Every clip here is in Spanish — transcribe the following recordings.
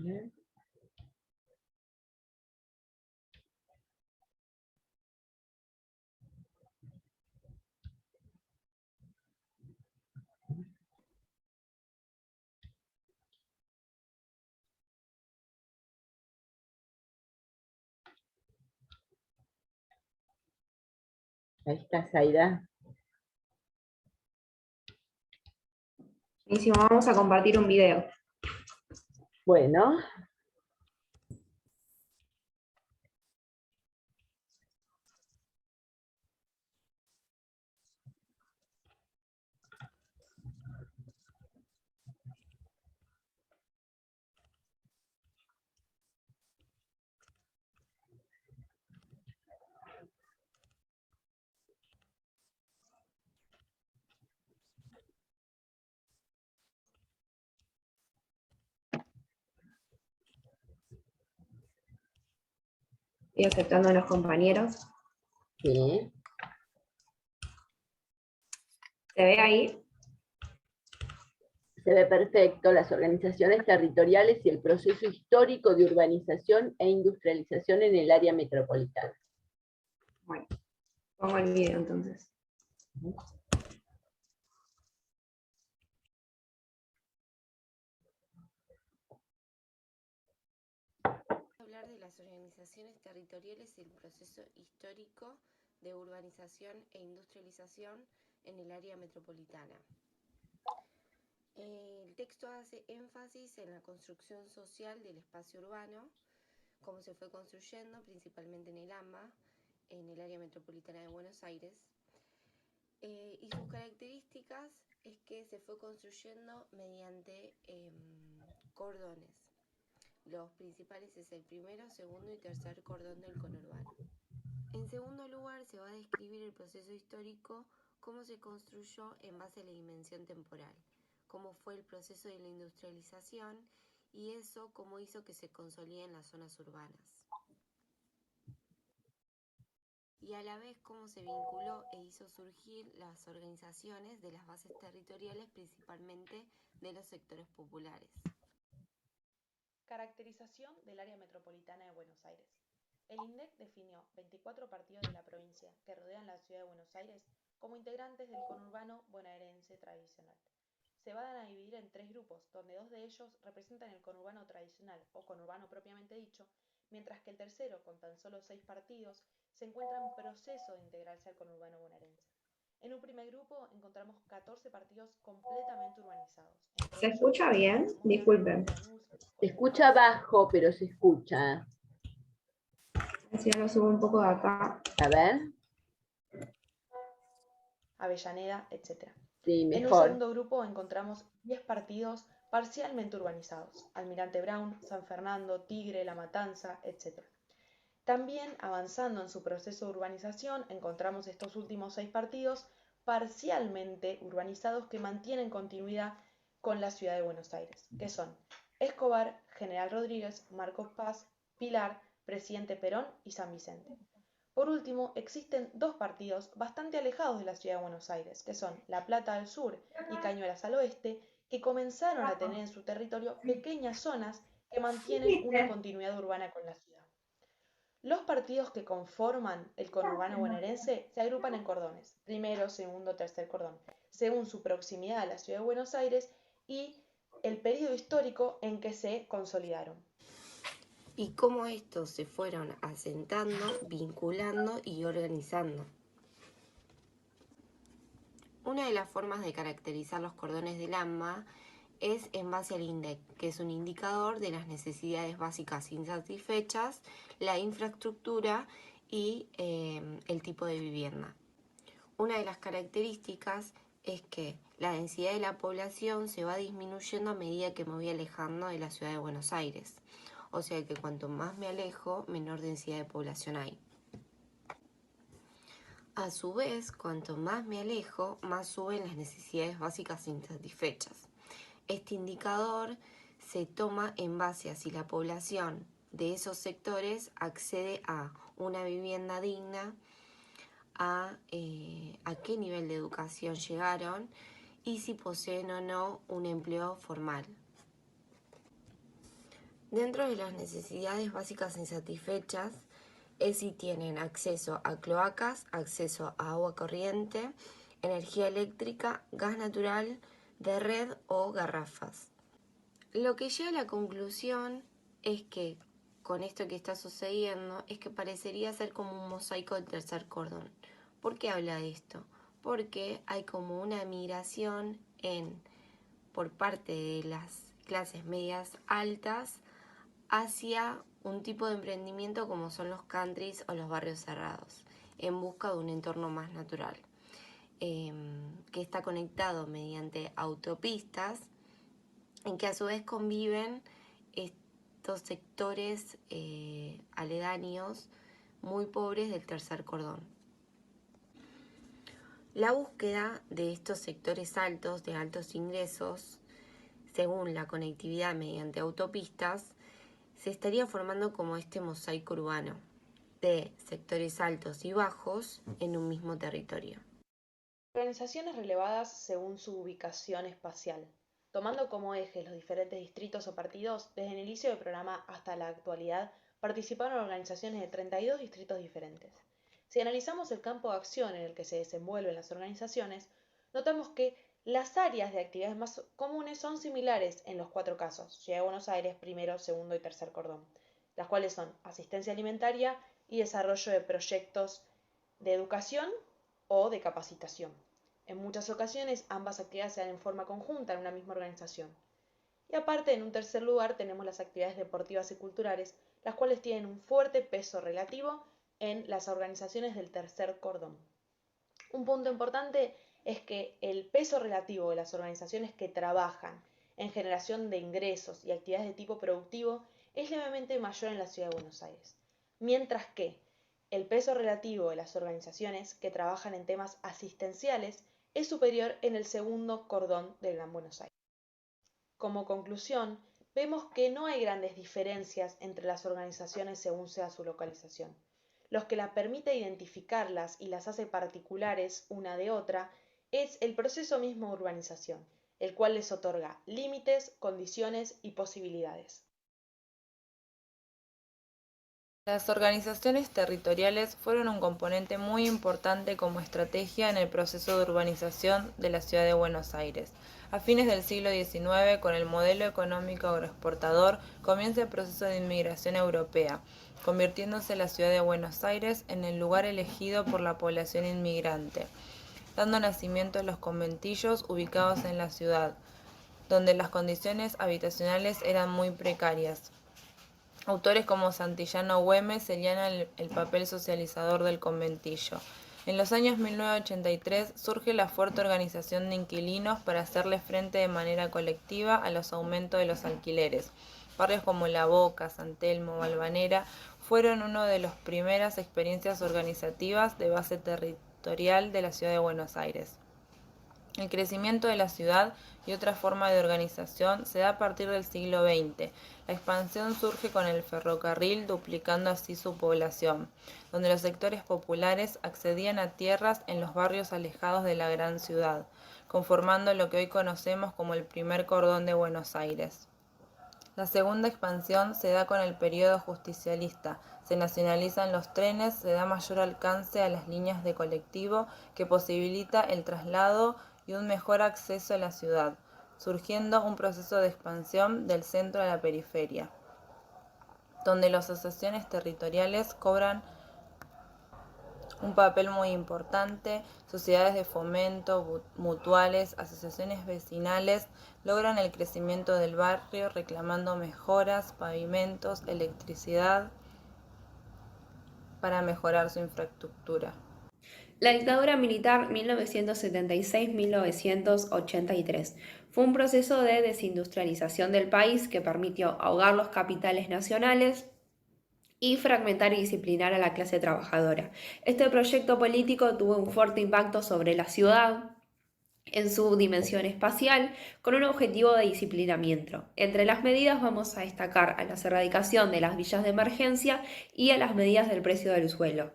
Bien. Ahí está Zaida. Buenísimo, vamos a compartir un video. Bueno. Estoy aceptando a los compañeros. Sí. ¿Se ve ahí? Se ve perfecto las organizaciones territoriales y el proceso histórico de urbanización e industrialización en el área metropolitana. Bueno, pongo el video entonces. Hablar de las organizaciones territoriales y el proceso histórico de urbanización e industrialización en el área metropolitana. El texto hace énfasis en la construcción social del espacio urbano, cómo se fue construyendo principalmente en el AMBA, en el área metropolitana de Buenos Aires, y sus características es que se fue construyendo mediante cordones. Los principales es el primero, segundo y tercer cordón del conurbano. En segundo lugar, se va a describir el proceso histórico, cómo se construyó en base a la dimensión temporal, cómo fue el proceso de la industrialización y eso cómo hizo que se consoliden las zonas urbanas. Y a la vez cómo se vinculó e hizo surgir las organizaciones de las bases territoriales, principalmente de los sectores populares. Caracterización del área metropolitana de Buenos Aires. El INDEC definió 24 partidos de la provincia que rodean la ciudad de Buenos Aires como integrantes del conurbano bonaerense tradicional. Se van a dividir en 3 grupos, donde 2 de ellos representan el conurbano tradicional o conurbano propiamente dicho, mientras que el tercero, con tan solo 6 partidos, se encuentra en proceso de integrarse al conurbano bonaerense. En un primer grupo encontramos 14 partidos completamente urbanizados. ¿Se escucha bien? Disculpen. Se escucha bajo, pero se escucha. Así lo subo un poco de acá. A ver. Avellaneda, etc. Sí, En un mejor. segundo grupo encontramos 10 partidos parcialmente urbanizados, Almirante Brown, San Fernando, Tigre, La Matanza, etc. También, avanzando en su proceso de urbanización, encontramos estos últimos 6 partidos parcialmente urbanizados que mantienen continuidad con la ciudad de Buenos Aires, que son Escobar, General Rodríguez, Marcos Paz, Pilar, Presidente Perón y San Vicente. Por último, existen 2 partidos bastante alejados de la ciudad de Buenos Aires, que son La Plata al sur y Cañuelas al oeste, que comenzaron a tener en su territorio pequeñas zonas que mantienen una continuidad urbana con la ciudad. Los partidos que conforman el conurbano bonaerense se agrupan en cordones, primero, segundo, tercer cordón, según su proximidad a la ciudad de Buenos Aires y el periodo histórico en que se consolidaron. Y cómo estos se fueron asentando, vinculando y organizando. Una de las formas de caracterizar los cordones del AMBA es en base al INDEC, que es un indicador de las necesidades básicas insatisfechas, la infraestructura y el tipo de vivienda. Una de las características es que la densidad de la población se va disminuyendo a medida que me voy alejando de la ciudad de Buenos Aires. O sea que cuanto más me alejo, menor densidad de población hay. A su vez, cuanto más me alejo, más suben las necesidades básicas insatisfechas. Este indicador se toma en base a si la población de esos sectores accede a una vivienda digna, a qué nivel de educación llegaron y si poseen o no un empleo formal. Dentro de las necesidades básicas insatisfechas es si tienen acceso a cloacas, acceso a agua corriente, energía eléctrica, gas natural de red o garrafas. Lo que llega a la conclusión es que con esto que está sucediendo es que parecería ser como un mosaico del tercer cordón. ¿Por qué habla de esto? Porque hay como una migración por parte de las clases medias altas hacia un tipo de emprendimiento como son los countries o los barrios cerrados, en busca de un entorno más natural, que está conectado mediante autopistas, en que a su vez conviven estos sectores aledaños muy pobres del tercer cordón. La búsqueda de estos sectores altos, de altos ingresos, según la conectividad mediante autopistas, se estaría formando como este mosaico urbano de sectores altos y bajos en un mismo territorio. Organizaciones relevadas según su ubicación espacial, tomando como ejes los diferentes distritos o partidos. Desde el inicio del programa hasta la actualidad participaron organizaciones de 32 distritos diferentes. Si analizamos el campo de acción en el que se desenvuelven las organizaciones, notamos que las áreas de actividades más comunes son similares en los 4 casos: Ciudad de Buenos Aires, primero, segundo y tercer cordón, las cuales son asistencia alimentaria y desarrollo de proyectos de educación o de capacitación. En muchas ocasiones ambas actividades se dan en forma conjunta en una misma organización. Y aparte, en un tercer lugar, tenemos las actividades deportivas y culturales, las cuales tienen un fuerte peso relativo en las organizaciones del tercer cordón. Un punto importante es que el peso relativo de las organizaciones que trabajan en generación de ingresos y actividades de tipo productivo es levemente mayor en la Ciudad de Buenos Aires, mientras que el peso relativo de las organizaciones que trabajan en temas asistenciales es superior en el segundo cordón del Gran Buenos Aires. Como conclusión, vemos que no hay grandes diferencias entre las organizaciones según sea su localización. Lo que las permite identificarlas y las hace particulares una de otra es el proceso mismo de urbanización, el cual les otorga límites, condiciones y posibilidades. Las organizaciones territoriales fueron un componente muy importante como estrategia en el proceso de urbanización de la ciudad de Buenos Aires. A fines del siglo XIX, con el modelo económico agroexportador, comienza el proceso de inmigración europea, convirtiéndose la ciudad de Buenos Aires en el lugar elegido por la población inmigrante, dando nacimiento a los conventillos ubicados en la ciudad, donde las condiciones habitacionales eran muy precarias. Autores como Santillano Güemes señalan el papel socializador del conventillo. En los años 1983 surge la fuerte organización de inquilinos para hacerle frente de manera colectiva a los aumentos de los alquileres. Barrios como La Boca, San Telmo, Valvanera fueron una de las primeras experiencias organizativas de base territorial de la ciudad de Buenos Aires. El crecimiento de la ciudad y otra forma de organización se da a partir del siglo XX. La expansión surge con el ferrocarril, duplicando así su población, donde los sectores populares accedían a tierras en los barrios alejados de la gran ciudad, conformando lo que hoy conocemos como el primer cordón de Buenos Aires. La segunda expansión se da con el periodo justicialista. Se nacionalizan los trenes, se da mayor alcance a las líneas de colectivo que posibilita el traslado y un mejor acceso a la ciudad, surgiendo un proceso de expansión del centro a la periferia, donde las asociaciones territoriales cobran un papel muy importante. Sociedades de fomento, mutuales, asociaciones vecinales logran el crecimiento del barrio reclamando mejoras, pavimentos, electricidad para mejorar su infraestructura. La dictadura militar 1976-1983 fue un proceso de desindustrialización del país que permitió ahogar los capitales nacionales y fragmentar y disciplinar a la clase trabajadora. Este proyecto político tuvo un fuerte impacto sobre la ciudad en su dimensión espacial, con un objetivo de disciplinamiento. Entre las medidas vamos a destacar a la erradicación de las villas de emergencia y a las medidas del precio del suelo.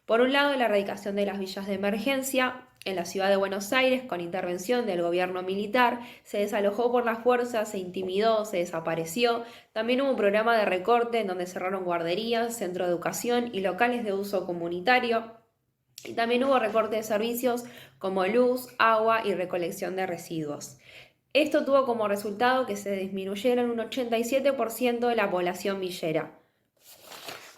Por un lado, la erradicación de las villas de emergencia en la ciudad de Buenos Aires con intervención del gobierno militar, se desalojó por las fuerzas, se intimidó, se desapareció. También hubo un programa de recorte en donde cerraron guarderías, centro de educación y locales de uso comunitario. Y también hubo recorte de servicios como luz, agua y recolección de residuos. Esto tuvo como resultado que se disminuyera en un 87% de la población villera.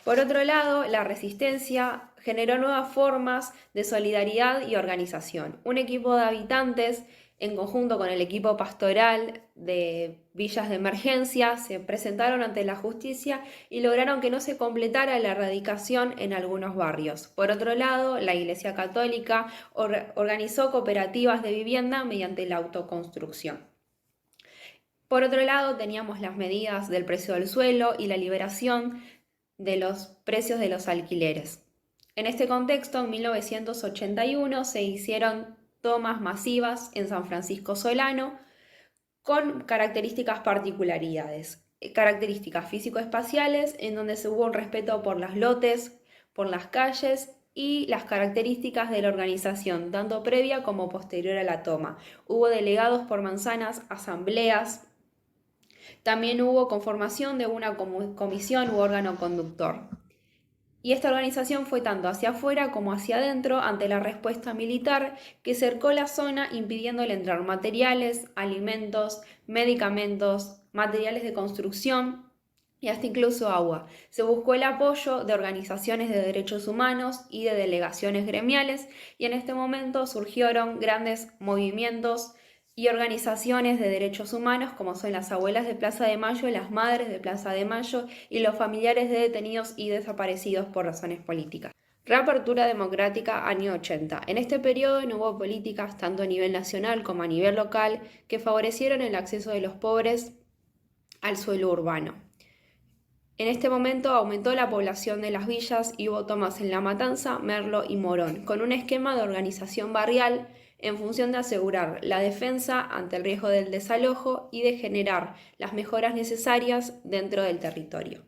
Por otro lado, la resistencia generó nuevas formas de solidaridad y organización. Un equipo de habitantes, en conjunto con el equipo pastoral de villas de emergencia, se presentaron ante la justicia y lograron que no se completara la erradicación en algunos barrios. Por otro lado, la Iglesia Católica organizó cooperativas de vivienda mediante la autoconstrucción. Por otro lado, teníamos las medidas del precio del suelo y la liberación de los precios de los alquileres. En este contexto, en 1981 se hicieron tomas masivas en San Francisco Solano con características características físico-espaciales, en donde se hubo un respeto por los lotes, por las calles y las características de la organización, tanto previa como posterior a la toma. Hubo delegados por manzanas, asambleas. También hubo conformación de una comisión u órgano conductor. Y esta organización fue tanto hacia afuera como hacia adentro ante la respuesta militar que cercó la zona impidiéndole entrar materiales, alimentos, medicamentos, materiales de construcción y hasta incluso agua. Se buscó el apoyo de organizaciones de derechos humanos y de delegaciones gremiales y en este momento surgieron grandes movimientos y organizaciones de derechos humanos como son las abuelas de Plaza de Mayo, las madres de Plaza de Mayo y los familiares de detenidos y desaparecidos por razones políticas. Reapertura democrática, año 80. En este periodo no hubo políticas tanto a nivel nacional como a nivel local que favorecieron el acceso de los pobres al suelo urbano. En este momento aumentó la población de las villas y hubo tomas en La Matanza, Merlo y Morón, con un esquema de organización barrial en función de asegurar la defensa ante el riesgo del desalojo y de generar las mejoras necesarias dentro del territorio.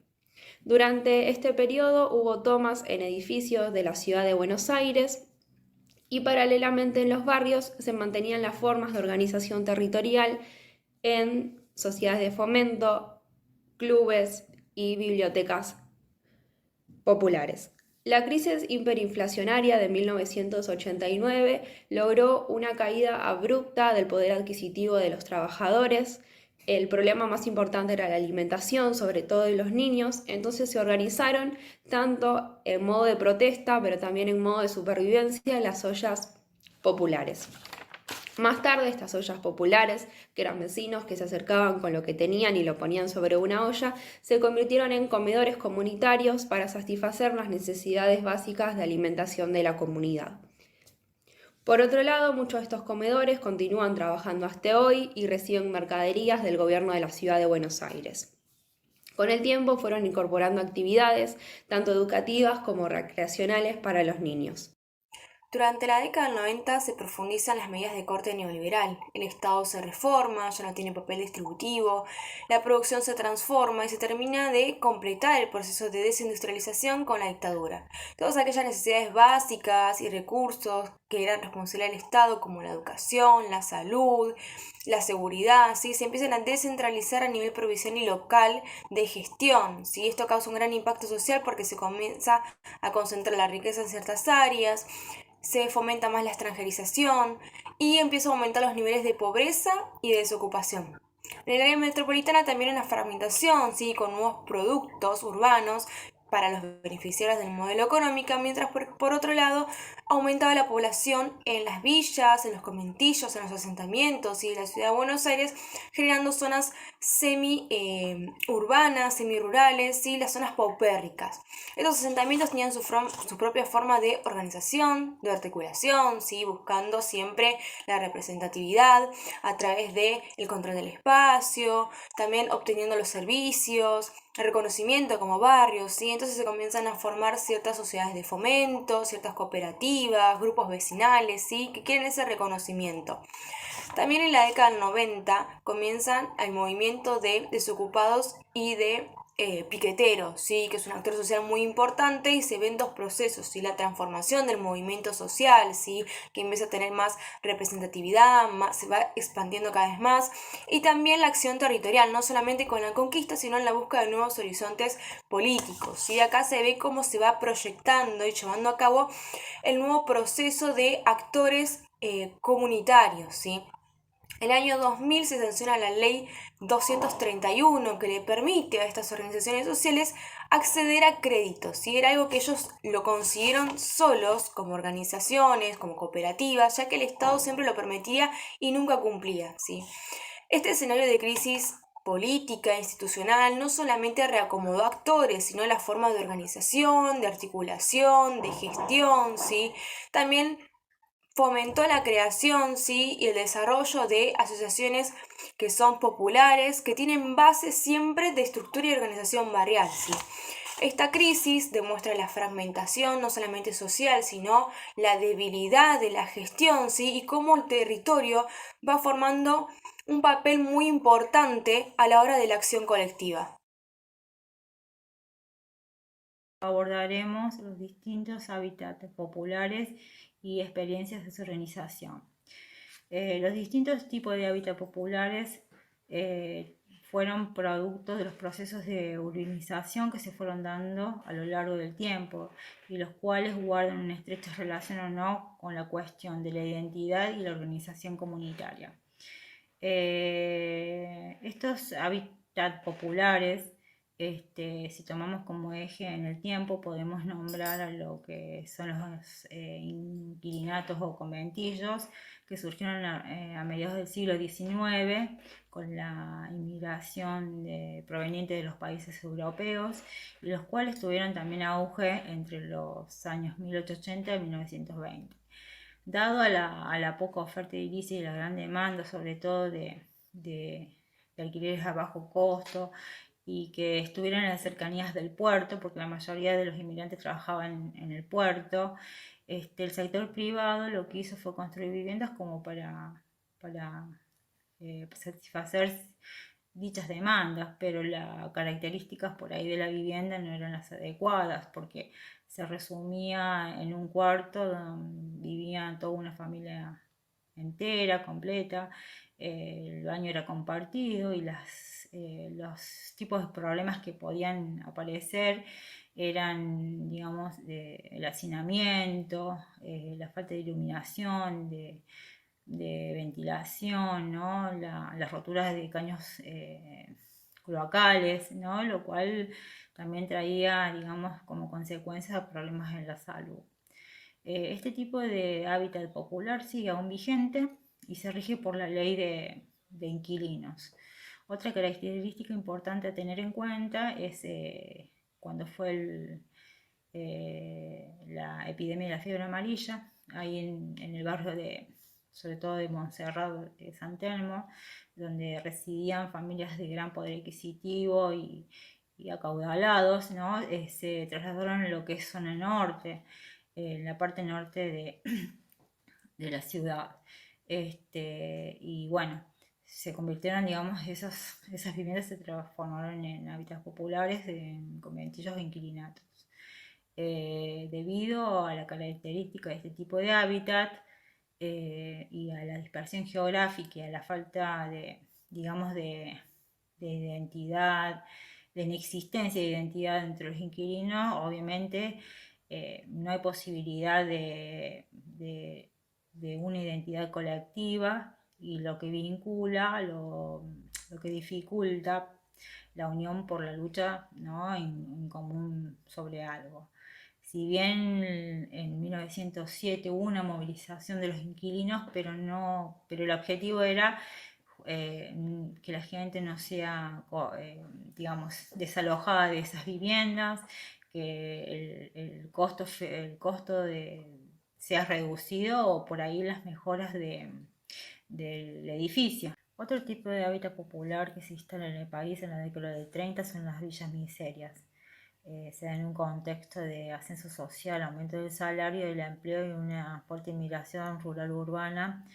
Durante este periodo hubo tomas en edificios de la ciudad de Buenos Aires y paralelamente en los barrios se mantenían las formas de organización territorial en sociedades de fomento, clubes y bibliotecas populares. La crisis hiperinflacionaria de 1989 logró una caída abrupta del poder adquisitivo de los trabajadores. El problema más importante era la alimentación, sobre todo de los niños, entonces se organizaron tanto en modo de protesta, pero también en modo de supervivencia las ollas populares. Más tarde, estas ollas populares, que eran vecinos que se acercaban con lo que tenían y lo ponían sobre una olla, se convirtieron en comedores comunitarios para satisfacer las necesidades básicas de alimentación de la comunidad. Por otro lado, muchos de estos comedores continúan trabajando hasta hoy y reciben mercaderías del gobierno de la ciudad de Buenos Aires. Con el tiempo fueron incorporando actividades, tanto educativas como recreacionales para los niños. Durante la década del 90 se profundizan las medidas de corte neoliberal. El Estado se reforma, ya no tiene papel distributivo, la producción se transforma y se termina de completar el proceso de desindustrialización con la dictadura. Todas aquellas necesidades básicas y recursos que eran responsabilidad del Estado, como la educación, la salud, la seguridad, ¿sí? Se empiezan a descentralizar a nivel provincial y local de gestión, ¿sí? Esto causa un gran impacto social porque se comienza a concentrar la riqueza en ciertas áreas, se fomenta más la extranjerización y empieza a aumentar los niveles de pobreza y de desocupación. En el área metropolitana también hay una fragmentación, ¿sí? Con nuevos productos urbanos para los beneficiarios del modelo económico, mientras por otro lado aumentaba la población en las villas, en los conventillos, en los asentamientos y en la ciudad de Buenos Aires, generando zonas semi-urbanas, semi-rurales y las zonas paupérricas. Estos asentamientos tenían su propia forma de organización, de articulación, ¿sí? Buscando siempre la representatividad a través del control del espacio, también obteniendo los servicios, el reconocimiento como barrios, ¿sí? Entonces se comienzan a formar ciertas sociedades de fomento, ciertas cooperativas, grupos vecinales, ¿sí? Que quieren ese reconocimiento. También en la década del 90 comienzan el movimiento de desocupados y de Piquetero, ¿sí? Que es un actor social muy importante, y se ven dos procesos, ¿sí? La transformación del movimiento social, ¿sí? Que empieza a tener más representatividad, se va expandiendo cada vez más, y también la acción territorial, no solamente con la conquista, sino en la búsqueda de nuevos horizontes políticos, ¿sí? Acá se ve cómo se va proyectando y llevando a cabo el nuevo proceso de actores comunitarios, ¿sí? El año 2000 se sanciona la ley 231, que le permite a estas organizaciones sociales acceder a créditos. ¿Sí? Era algo que ellos lo consiguieron solos, como organizaciones, como cooperativas, ya que el Estado siempre lo permitía y nunca cumplía. ¿Sí? Este escenario de crisis política, institucional, no solamente reacomodó actores, sino la forma de organización, de articulación, de gestión, ¿sí? También fomentó la creación, ¿sí? Y el desarrollo de asociaciones que son populares, que tienen base siempre de estructura y organización barrial, ¿sí? Esta crisis demuestra la fragmentación no solamente social, sino la debilidad de la gestión, ¿sí? Y cómo el territorio va formando un papel muy importante a la hora de la acción colectiva. Abordaremos los distintos hábitats populares y experiencias de su organización. Los distintos tipos de hábitats populares fueron productos de los procesos de urbanización que se fueron dando a lo largo del tiempo, y los cuales guardan una estrecha relación o no con la cuestión de la identidad y la organización comunitaria. Estos hábitats populares, si tomamos como eje en el tiempo, podemos nombrar a lo que son los inquilinatos o conventillos, que surgieron a mediados del siglo XIX con la inmigración proveniente de los países europeos, y los cuales tuvieron también auge entre los años 1880 y 1920. Dado a la poca oferta edilicia y la gran demanda, sobre todo de alquileres a bajo costo, y que estuvieran en las cercanías del puerto, porque la mayoría de los inmigrantes trabajaban en el puerto, el sector privado lo que hizo fue construir viviendas como para satisfacer dichas demandas, pero las características por ahí de la vivienda no eran las adecuadas, porque se resumía en un cuarto donde vivía toda una familia entera, completa, el baño era compartido, y los tipos de problemas que podían aparecer eran, digamos, el hacinamiento, la falta de iluminación, de ventilación, ¿no? Las roturas de caños cloacales, ¿no? Lo cual también traía, digamos, como consecuencia problemas en la salud. Este tipo de hábitat popular sigue aún vigente y se rige por la ley de inquilinos. Otra característica importante a tener en cuenta es cuando fue la epidemia de la fiebre amarilla, ahí en el barrio sobre todo de Montserrat, de San Telmo, donde residían familias de gran poder adquisitivo y acaudalados, ¿no? Se trasladaron a lo que es zona norte, en la parte norte de la ciudad. Y bueno, se convirtieron, digamos, esas viviendas se transformaron en hábitats populares, en conventillos e inquilinatos. Debido a la característica de este tipo de hábitat, y a la dispersión geográfica y a la falta digamos, de identidad, de inexistencia de identidad entre los inquilinos, obviamente no hay posibilidad de una identidad colectiva, y lo que vincula, lo que dificulta la unión por la lucha, ¿no? en común sobre algo. Si bien en 1907 hubo una movilización de los inquilinos, pero el objetivo era que la gente no sea, digamos, desalojada de esas viviendas, que el costo sea reducido, o por ahí las mejoras del edificio. Otro tipo de hábitat popular que se instala en el país en la década del 30 son las villas miserias. Se da en un contexto de ascenso social, aumento del salario, del empleo y una fuerte inmigración rural-urbana,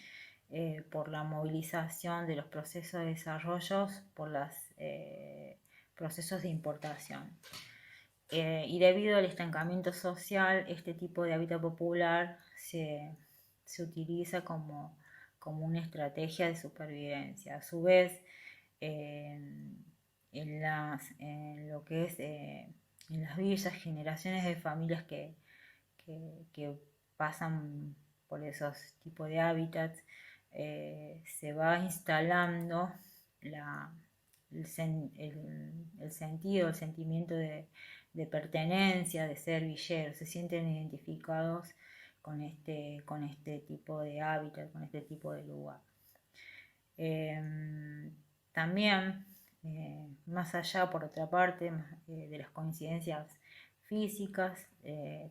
por la movilización de los procesos de desarrollo por procesos de importación. Y debido al estancamiento social, este tipo de hábitat popular se utiliza como una estrategia de supervivencia. A su vez, en lo que es en las villas, generaciones de familias que pasan por esos tipos de hábitats, se va instalando el sentido, el sentimiento de pertenencia, de ser villeros, se sienten identificados con este tipo de hábitat, con este tipo de lugar. También, más allá, por otra parte, de las coincidencias físicas,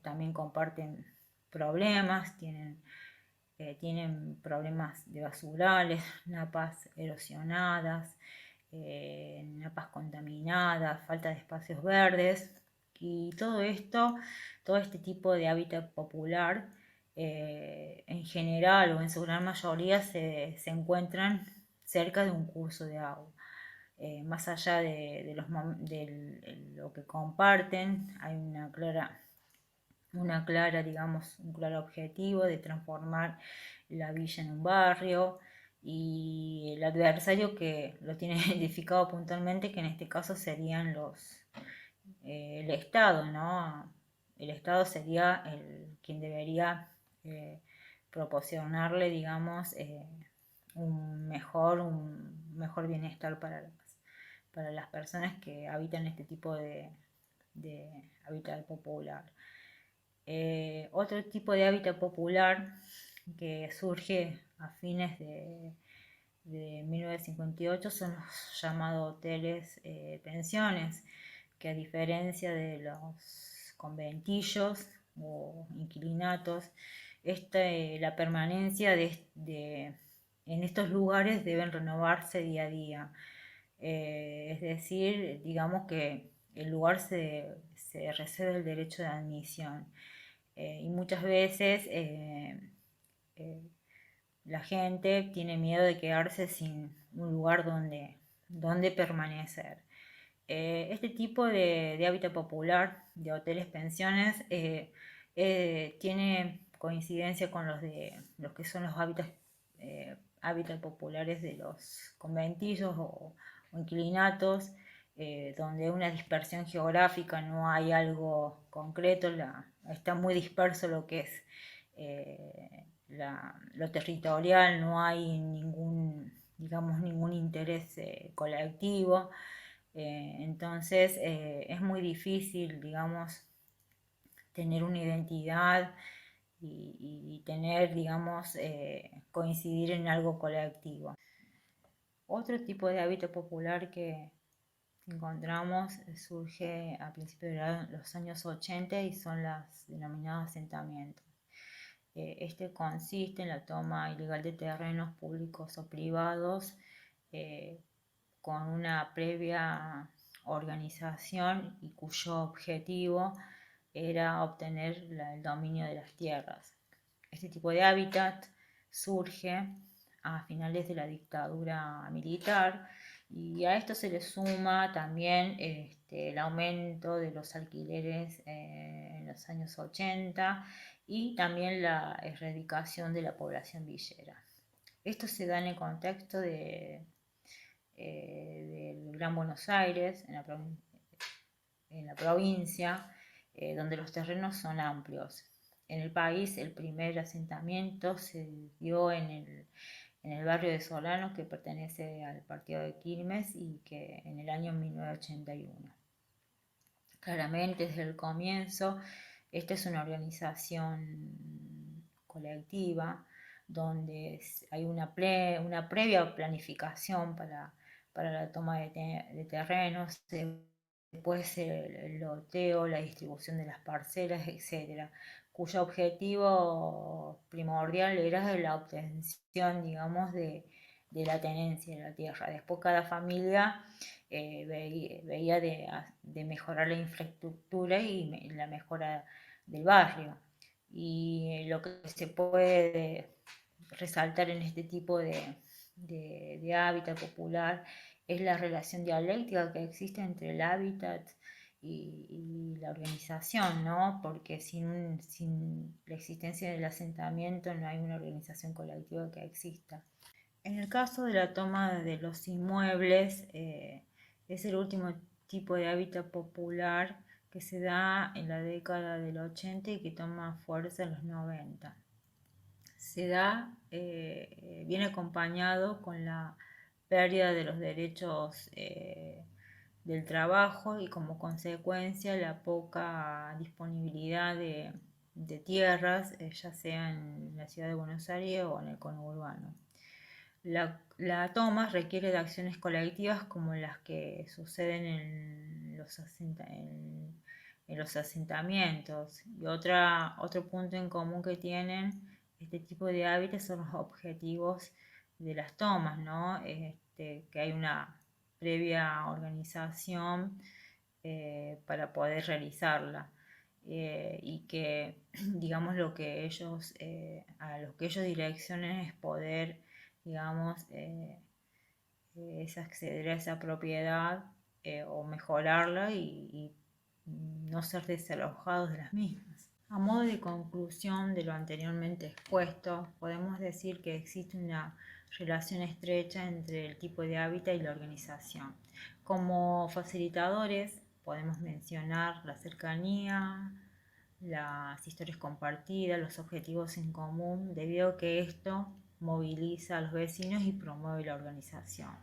también comparten problemas, tienen problemas de basurales, napas erosionadas, napas contaminadas, falta de espacios verdes, y todo este tipo de hábitat popular, en general o en su gran mayoría se encuentran cerca de un curso de agua. Más allá de lo que comparten, hay un claro objetivo de transformar la villa en un barrio, y el adversario que lo tiene identificado puntualmente, que en este caso serían el Estado, ¿no? El Estado sería quien debería proporcionarle, digamos, un mejor bienestar para las personas que habitan este tipo de hábitat popular. Otro tipo de hábitat popular que surge a fines de 1958 son los llamados hoteles pensiones, que a diferencia de los conventillos o inquilinatos, la permanencia en estos lugares deben renovarse día a día. Es decir, digamos que el lugar se reserva el derecho de admisión. Y muchas veces la gente tiene miedo de quedarse sin un lugar donde permanecer. Este tipo de hábitat popular, de hoteles pensiones, tiene coincidencia con los que son los hábitat populares de los conventillos o inquilinatos, donde una dispersión geográfica, no hay algo concreto, está muy disperso lo que es lo territorial, no hay ningún interés colectivo. Entonces es muy difícil, digamos, tener una identidad y tener, digamos, coincidir en algo colectivo. Otro tipo de hábitat popular que encontramos surge a principios de los años 80 y son los denominados asentamientos. Este consiste en la toma ilegal de terrenos públicos o privados, con una previa organización y cuyo objetivo era obtener el dominio de las tierras. Este tipo de hábitat surge a finales de la dictadura militar, y a esto se le suma también el aumento de los alquileres en los años 80 y también la erradicación de la población villera. Esto se da en el contexto del Gran Buenos Aires, en la provincia, donde los terrenos son amplios. En el país, el primer asentamiento se dio en el barrio de Solano, que pertenece al partido de Quilmes, y que en el año 1981. Claramente, desde el comienzo, esta es una organización colectiva donde hay una previa planificación para la toma de terrenos, después el loteo, la distribución de las parcelas, etc., cuyo objetivo primordial era la obtención, digamos, de la tenencia de la tierra. Después cada familia veía de mejorar la infraestructura y la mejora del barrio. Y lo que se puede resaltar en este tipo de de hábitat popular es la relación dialéctica que existe entre el hábitat y la organización, ¿no? Porque sin la existencia del asentamiento no hay una organización colectiva que exista. En el caso de la toma de los inmuebles, es el último tipo de hábitat popular que se da en la década del 80 y que toma fuerza en los 90. Se da, viene acompañado con la pérdida de los derechos del trabajo y como consecuencia la poca disponibilidad de tierras, ya sea en la ciudad de Buenos Aires o en el conurbano. La toma requiere de acciones colectivas como las que suceden en los asentamientos. Y otro punto en común que tienen este tipo de hábitats son los objetivos de las tomas, ¿no? Que hay una previa organización para poder realizarla. Y que, digamos, a lo que ellos direccionen es poder, digamos, es acceder a esa propiedad o mejorarla y no ser desalojados de las mismas. A modo de conclusión de lo anteriormente expuesto, podemos decir que existe una relación estrecha entre el tipo de hábitat y la organización. Como facilitadores podemos mencionar la cercanía, las historias compartidas, los objetivos en común, debido a que esto moviliza a los vecinos y promueve la organización.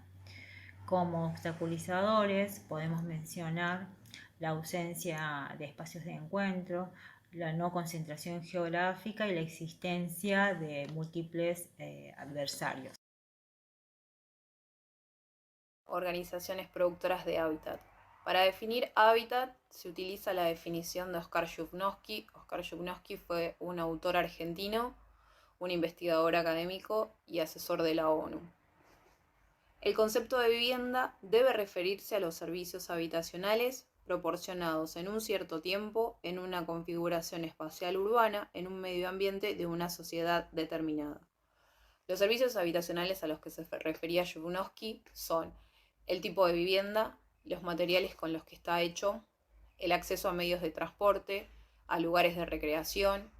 Como obstaculizadores podemos mencionar la ausencia de espacios de encuentro, la no concentración geográfica y la existencia de múltiples adversarios. Organizaciones productoras de hábitat. Para definir hábitat se utiliza la definición de Oskar Yudkowsky. Oskar Yudkowsky fue un autor argentino, un investigador académico y asesor de la ONU. El concepto de vivienda debe referirse a los servicios habitacionales proporcionados en un cierto tiempo, en una configuración espacial urbana, en un medio ambiente de una sociedad determinada. Los servicios habitacionales a los que se refería Yudkowsky son el tipo de vivienda, los materiales con los que está hecho, el acceso a medios de transporte, a lugares de recreación,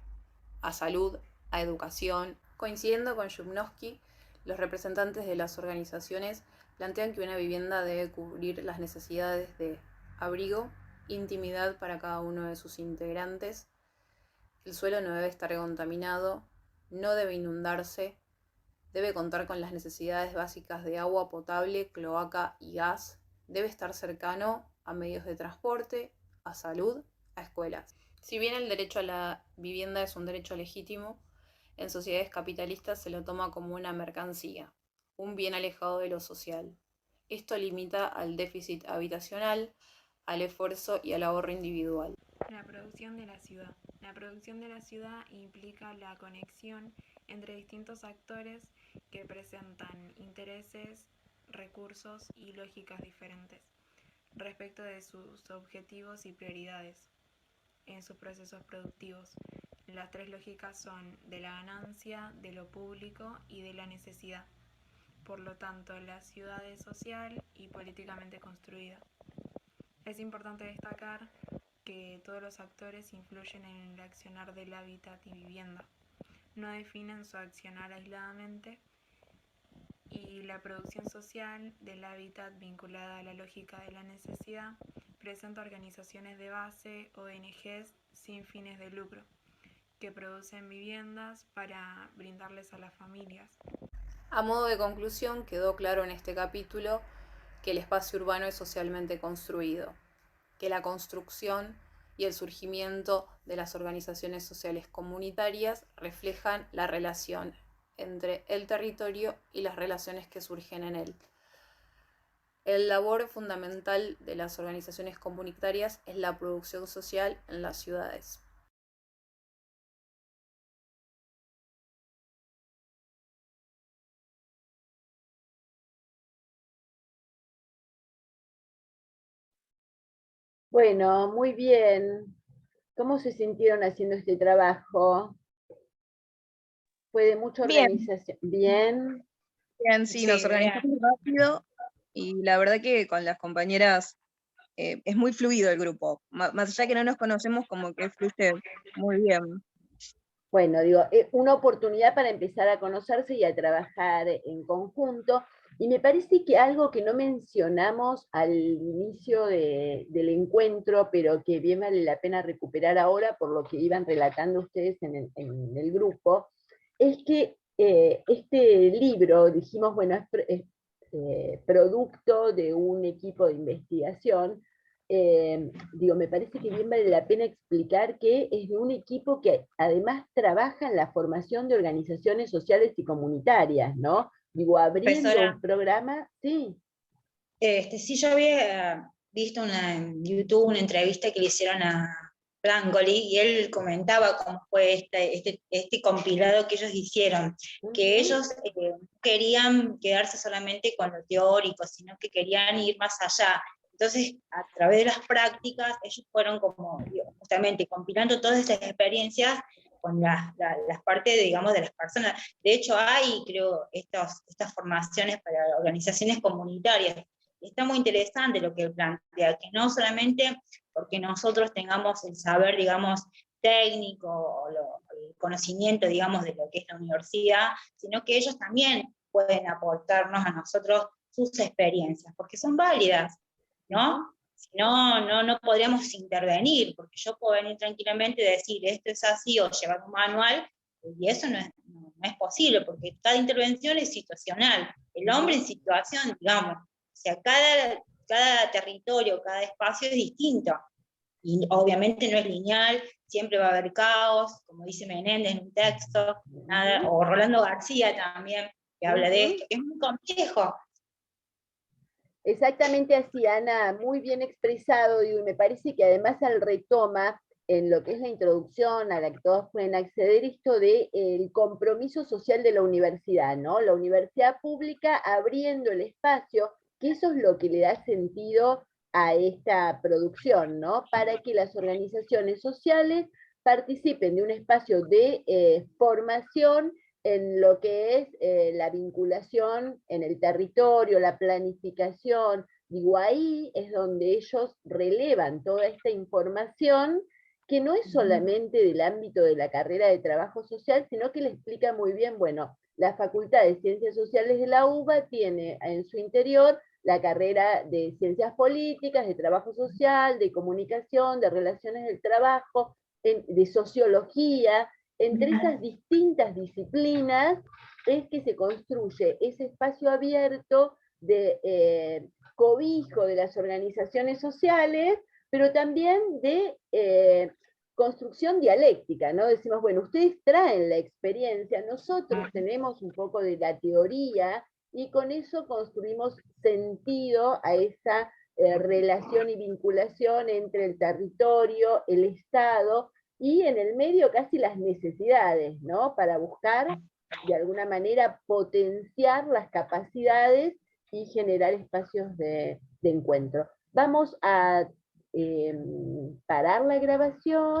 a salud, a educación. Coincidiendo con Yudkowsky, los representantes de las organizaciones plantean que una vivienda debe cubrir las necesidades de abrigo, intimidad para cada uno de sus integrantes, el suelo no debe estar contaminado, no debe inundarse, debe contar con las necesidades básicas de agua potable, cloaca y gas, debe estar cercano a medios de transporte, a salud, a escuelas. Si bien el derecho a la vivienda es un derecho legítimo, en sociedades capitalistas se lo toma como una mercancía, un bien alejado de lo social. Esto limita al déficit habitacional, al esfuerzo y al ahorro individual. La producción de la ciudad. La producción de la ciudad implica la conexión entre distintos actores que presentan intereses, recursos y lógicas diferentes respecto de sus objetivos y prioridades en sus procesos productivos. Las tres lógicas son de la ganancia, de lo público y de la necesidad. Por lo tanto, la ciudad es social y políticamente construida. Es importante destacar que todos los actores influyen en el accionar del hábitat y vivienda. No definen su accionar aisladamente y la producción social del hábitat vinculada a la lógica de la necesidad presenta organizaciones de base, ONGs sin fines de lucro, que producen viviendas para brindarles a las familias. A modo de conclusión, quedó claro en este capítulo que el espacio urbano es socialmente construido, que la construcción y el surgimiento de las organizaciones sociales comunitarias reflejan la relación entre el territorio y las relaciones que surgen en él. El labor fundamental de las organizaciones comunitarias es la producción social en las ciudades. Bueno, muy bien. ¿Cómo se sintieron haciendo este trabajo? ¿Fue de mucha Bien, organización? Bien. Bien, sí, nos Sí, organizamos rápido y la verdad que con las compañeras es muy fluido el grupo. Más allá que no nos conocemos, como que fluye muy bien. Bueno, digo, una oportunidad para empezar a conocerse y a trabajar en conjunto. Y me parece que algo que no mencionamos al inicio del encuentro, pero que bien vale la pena recuperar ahora por lo que iban relatando ustedes en el grupo, es que este libro, dijimos, bueno, es producto de un equipo de investigación. Digo, me parece que bien vale la pena explicar que es de un equipo que además trabaja en la formación de organizaciones sociales y comunitarias, ¿no? Digo, abriendo profesora. un programa, sí. Sí, yo había visto en YouTube una entrevista que le hicieron a Brancoli y él comentaba cómo fue este compilado que ellos hicieron, que ellos querían quedarse solamente con lo teórico, sino que querían ir más allá. Entonces, a través de las prácticas, ellos fueron como justamente compilando todas estas experiencias con las partes, digamos, de las personas. De hecho, hay, creo, estas formaciones para organizaciones comunitarias. Está muy interesante lo que él plantea, que no solamente porque nosotros tengamos el saber, digamos, técnico o el conocimiento, digamos, de lo que es la universidad, sino que ellos también pueden aportarnos a nosotros sus experiencias, porque son válidas, ¿no? Si no, no podríamos intervenir, porque yo puedo venir tranquilamente y decir, esto es así, o llevar un manual, y eso no es posible, porque cada intervención es situacional. El hombre en situación, digamos, o sea, cada territorio, cada espacio es distinto. Y obviamente no es lineal, siempre va a haber caos, como dice Menéndez en un texto, o Rolando García también, que habla de esto, que es muy complejo. Exactamente así, Ana, muy bien expresado, digo, y me parece que además él retoma en lo que es la introducción a la que todos pueden acceder, esto de el compromiso social de la universidad, ¿no? La universidad pública abriendo el espacio, que eso es lo que le da sentido a esta producción, ¿no? Para que las organizaciones sociales participen de un espacio de formación en lo que es la vinculación en el territorio, la planificación. Digo, ahí es donde ellos relevan toda esta información que no es solamente del ámbito de la carrera de trabajo social, sino que le explica muy bien, bueno, la Facultad de Ciencias Sociales de la UBA tiene en su interior la carrera de Ciencias Políticas, de Trabajo Social, de Comunicación, de Relaciones del Trabajo, de Sociología. Entre esas distintas disciplinas es que se construye ese espacio abierto de cobijo de las organizaciones sociales, pero también de construcción dialéctica, ¿no? Decimos, bueno, ustedes traen la experiencia, nosotros tenemos un poco de la teoría y con eso construimos sentido a esa relación y vinculación entre el territorio, el Estado, y en el medio casi las necesidades, ¿no? Para buscar, de alguna manera, potenciar las capacidades y generar espacios de encuentro. Vamos a parar la grabación.